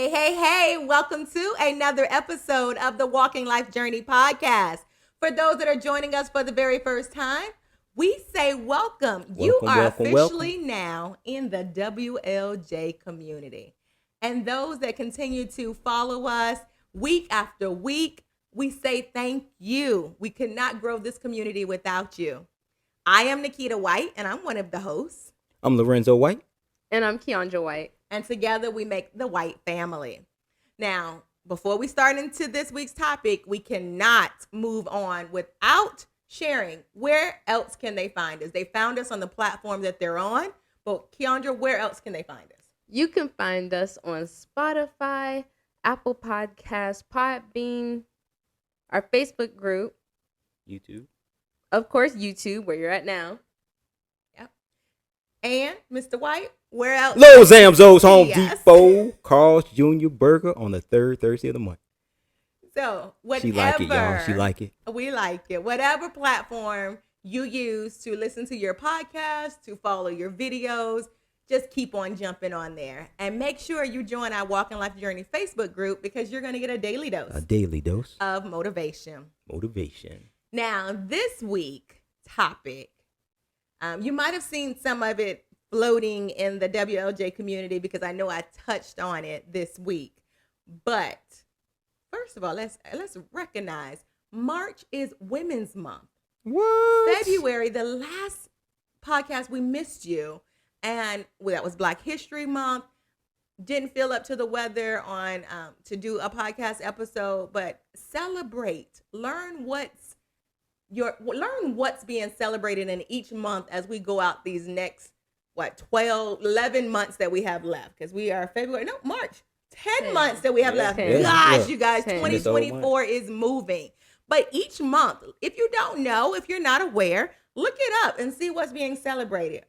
Hey, welcome to another episode of the Walking Life Journey podcast. For those that are joining us for the very first time, we say welcome. You are officially now in the WLJ community. And those that continue to follow us week after week, we say thank you. We could not grow this community without you. I am Nikkita White, and I'm one of the hosts. I'm Lorenzo White. And I'm Keyondra White. And together we make the White family. Now, before we start into this week's topic, we cannot move on without sharing where else can they find us. They found us on the platform that they're on, but Keyondra, where else can they find us? You can find us on Spotify, Apple Podcasts, Podbean, our Facebook group, YouTube. Of course, YouTube, where you're at now. Yep. And Mr. White, where else? Lowe's, Zamzo's, Home Depot, Carl's Jr. Burger on the third Thursday of the month. So, whatever. She like it, y'all. She like it. We like it. Whatever platform you use to listen to your podcast, to follow your videos, just keep on jumping on there. And make sure you join our Walking Life Journey Facebook group because you're going to get a daily dose. A daily dose of motivation. Now, this week topic, you might have seen some of it floating in the WLJ community because I know I touched on it this week. But first of all, let's recognize March is Women's Month. What? February, the last podcast, we missed you. And that was Black History Month. Didn't feel up to the weather on to do a podcast episode, but celebrate. Learn what's being celebrated in each month as we go out these next 11 months that we have left, because we are March 10 months that we have left. Gosh, you guys, 2024 is moving. But each month, if you don't know, if you're not aware, look it up and see what's being celebrated,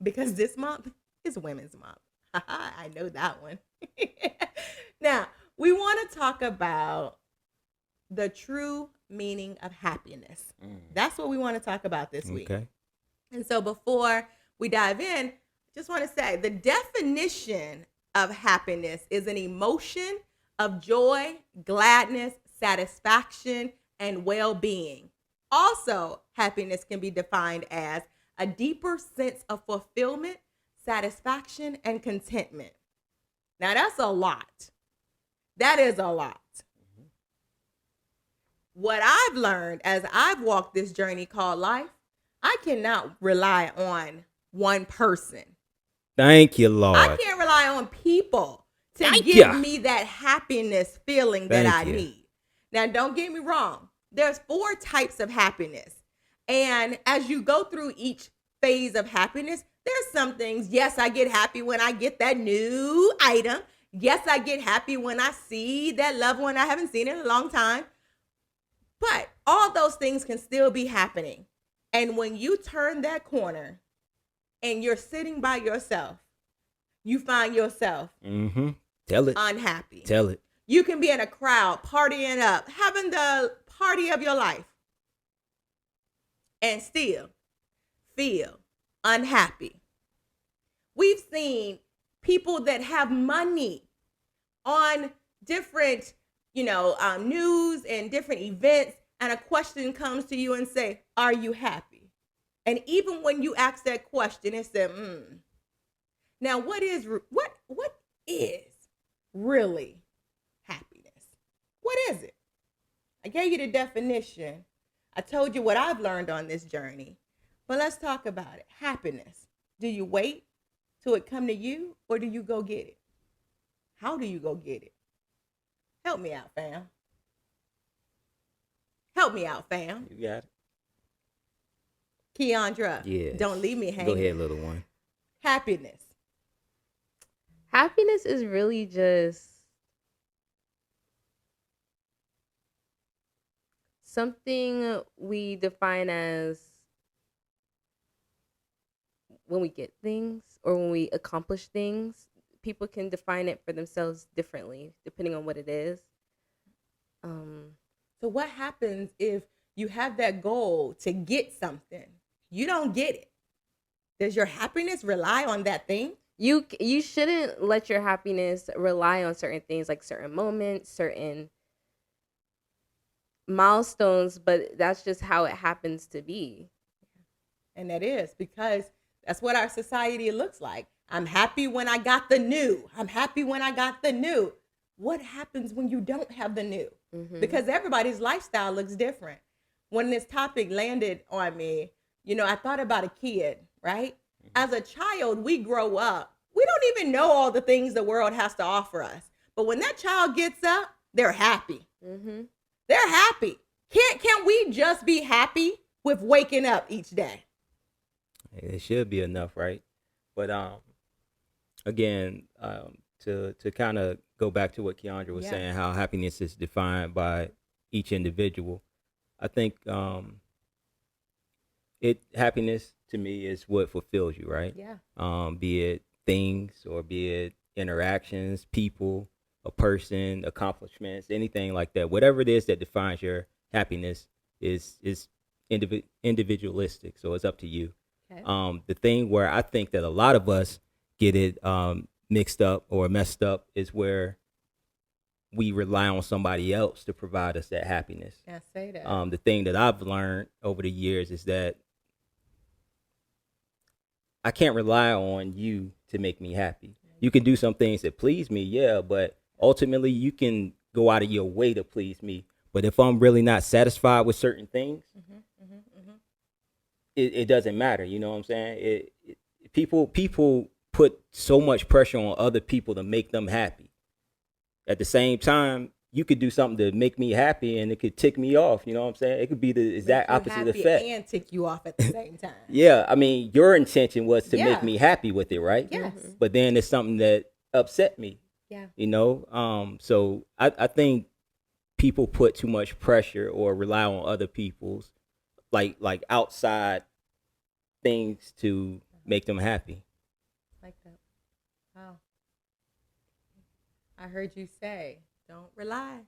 because this month is Women's Month. I know that one. Now, we want to talk about the true meaning of happiness. That's what we want to talk about this week. Okay. And so before we dive in, just want to say the definition of happiness is an emotion of joy, gladness, satisfaction, and well-being. Also, happiness can be defined as a deeper sense of fulfillment, satisfaction, and contentment. Now, that's a lot. That is a lot. What I've learned as I've walked this journey called life, I cannot rely on one person. Thank you, Lord. I can't rely on people to give me that happiness feeling that I need. Now, don't get me wrong. There's 4 types of happiness. And as you go through each phase of happiness, there's some things. Yes, I get happy when I get that new item. Yes, I get happy when I see that loved one I haven't seen in a long time. But all those things can still be happening. And when you turn that corner and you're sitting by yourself, you find yourself unhappy. Tell it. You can be in a crowd, partying up, having the party of your life, and still feel unhappy. We've seen people that have money on different news and different events, and a question comes to you and say, are you happy? And even when you ask that question, it said, Now, what is really happiness? What is it? I gave you the definition. I told you what I've learned on this journey, but let's talk about it. Happiness. Do you wait till it come to you, or do you go get it? How do you go get it? Help me out, fam. You got it. Keyondra, yes. Don't leave me hanging. Go ahead, little one. Happiness. Happiness is really just something we define as when we get things or when we accomplish things. People can define it for themselves differently depending on what it is. So what happens if you have that goal to get something? You don't get it. Does your happiness rely on that thing? You shouldn't let your happiness rely on certain things, like certain moments, certain milestones, but that's just how it happens to be. And that is because that's what our society looks like. I'm happy when I got the new. I'm happy when I got the new. What happens when you don't have the new? Mm-hmm. Because everybody's lifestyle looks different. When this topic landed on me, I thought about a kid, right? As a child, we grow up. We don't even know all the things the world has to offer us. But when that child gets up, they're happy. Mm-hmm. They're happy. Can't we just be happy with waking up each day? It should be enough, right? But again, to kind of go back to what Keyondra was saying, how happiness is defined by each individual. I think happiness to me is what fulfills you, right? Yeah. Be it things or be it interactions, people, a person, accomplishments, anything like that. Whatever it is that defines your happiness is individualistic. So it's up to you. Okay. The thing where I think that a lot of us get it mixed up or messed up is where we rely on somebody else to provide us that happiness. I say that. The thing that I've learned over the years is that I can't rely on you to make me happy. You can do some things that please me, yeah, but ultimately you can go out of your way to please me. But if I'm really not satisfied with certain things, it doesn't matter. You know what I'm saying? People put so much pressure on other people to make them happy. At the same time, you could do something to make me happy and it could tick me off. You know what I'm saying? It could be the exact opposite effect. And tick you off at the same time. Yeah, I mean, your intention was to make me happy with it, right? Yes. But then it's something that upset me. Yeah. So I think people put too much pressure or rely on other people's like outside things to make them happy. Like that. Wow. I heard you say, don't rely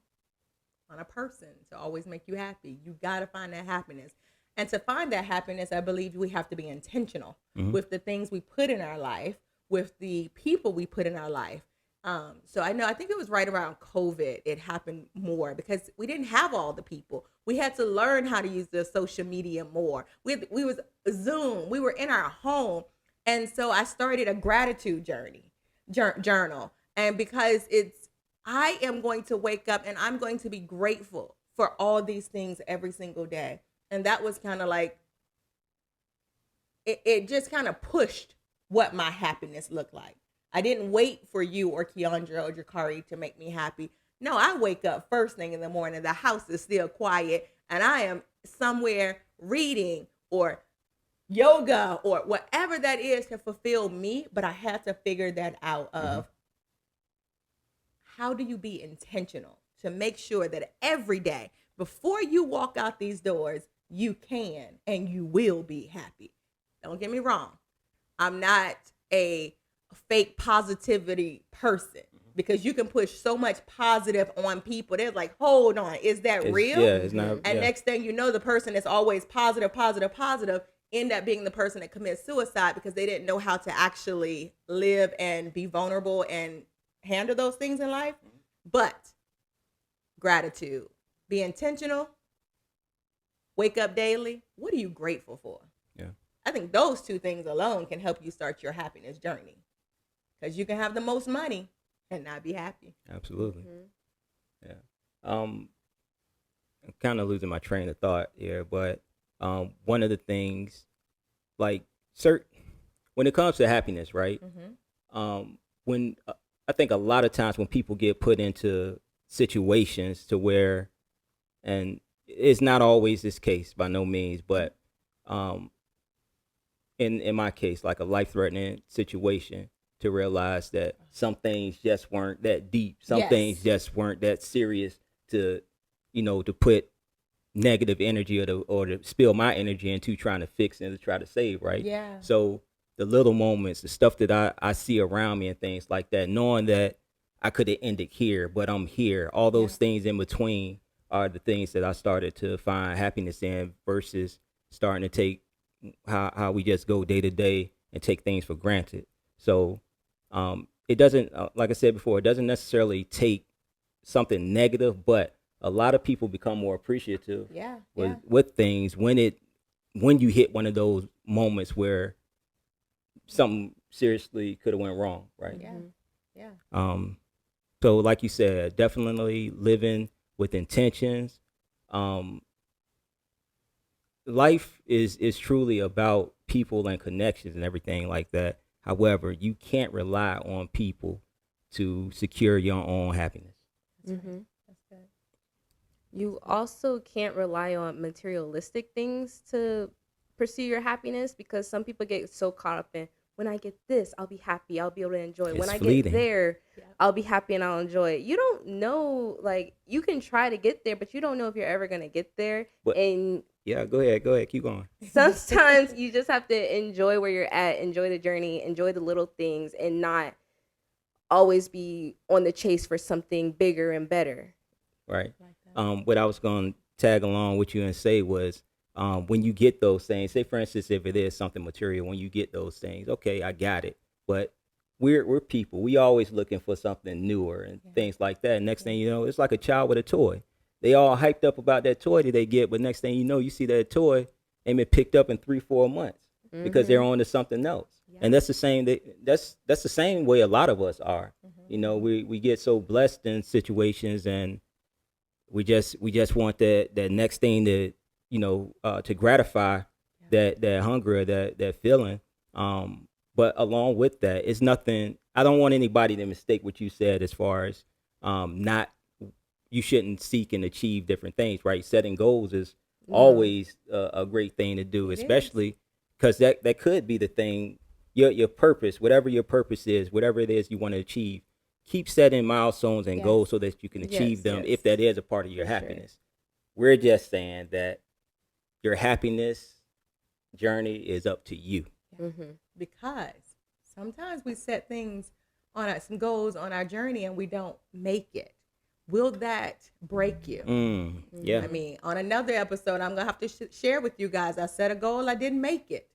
on a person to always make you happy. You got to find that happiness. And to find that happiness, I believe we have to be intentional with the things we put in our life, with the people we put in our life. So I think it was right around COVID, it happened more because we didn't have all the people. We had to learn how to use the social media more. We was Zoom, we were in our home. And so I started a gratitude journal. And because I am going to wake up and I'm going to be grateful for all these things every single day. And that was kind of like, it just kind of pushed what my happiness looked like. I didn't wait for you or Keyondra or Jakari to make me happy. No, I wake up first thing in the morning. The house is still quiet and I am somewhere reading or yoga or whatever that is to fulfill me. But I had to figure that out of how do you be intentional to make sure that every day before you walk out these doors, you can and you will be happy. Don't get me wrong. I'm not a fake positivity person because you can push so much positive on people. They're like, hold on, is that real? Yeah, it's not. And next thing you know, the person that's always positive, end up being the person that commits suicide because they didn't know how to actually live and be vulnerable and handle those things in life. But gratitude, be intentional, wake up daily. What are you grateful for? Yeah. I think those two things alone can help you start your happiness journey. Because you can have the most money and not be happy. Absolutely. Yeah. I'm kind of losing my train of thought here, but one of the things, like, when it comes to happiness, right? When I think a lot of times when people get put into situations to where, and it's not always this case by no means, but in my case, like a life-threatening situation, to realize that some things just weren't that deep. Some things just weren't that serious to put negative energy or to spill my energy into trying to fix and to try to save, right? Yeah. So the little moments, the stuff that I see around me and things like that, knowing that I could have ended here, but I'm here. All those things in between are the things that I started to find happiness in versus starting to take how we just go day to day and take things for granted. So It doesn't, like I said before, it doesn't necessarily take something negative, but a lot of people become more appreciative with things when you hit one of those moments where something seriously could have went wrong, right? Yeah. So like you said, definitely living with intentions. Life is truly about people and connections and everything like that. However, you can't rely on people to secure your own happiness. Mm-hmm. That's good. You also can't rely on materialistic things to pursue your happiness, because some people get so caught up in, when I get this, I'll be happy, I'll be able to enjoy it. When I fleeting. get there, I'll be happy and I'll enjoy it. You don't know, like, you can try to get there, but you don't know if you're ever going to get there. But, and yeah, go ahead, keep going. Sometimes you just have to enjoy where you're at, enjoy the journey, enjoy the little things, and not always be on the chase for something bigger and better. Right. What I was going to tag along with you and say was, when you get those things, say for instance, if it is something material, when you get those things, okay, I got it. But we're people. We always looking for something newer and things like that. And next thing you know, it's like a child with a toy. They all hyped up about that toy that they get, but next thing you know, you see that toy ain't been picked up in 3-4 months because they're on to something else. And that's the same. That's the same way a lot of us are. You know, we get so blessed in situations, and we just want that next thing to, you know, to gratify that hunger, or that feeling. But along with that, it's nothing. I don't want anybody to mistake what you said as far as not. You shouldn't seek and achieve different things, right? Setting goals is always a great thing to do, especially because that could be the thing. Your purpose, whatever your purpose is, whatever it is you want to achieve, keep setting milestones and goals so that you can achieve them if that is a part of your happiness. We're just saying that your happiness journey is up to you. Because sometimes we set things on some goals on our journey and we don't make it. Will that break you? Yeah. I mean, on another episode, I'm going to have to share with you guys. I set a goal. I didn't make it.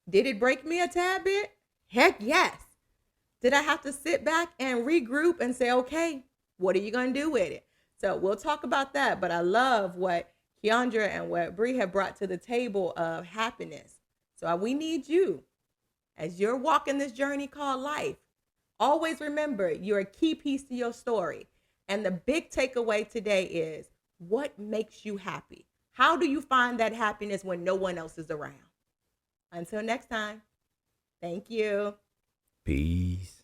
Did it break me a tad bit? Heck yes. Did I have to sit back and regroup and say, okay, what are you going to do with it? So we'll talk about that. But I love what Keyondra and what Bree have brought to the table of happiness. So we need you as you're walking this journey called life. Always remember, you're a key piece to your story. And the big takeaway today is, what makes you happy? How do you find that happiness when no one else is around? Until next time, thank you. Peace.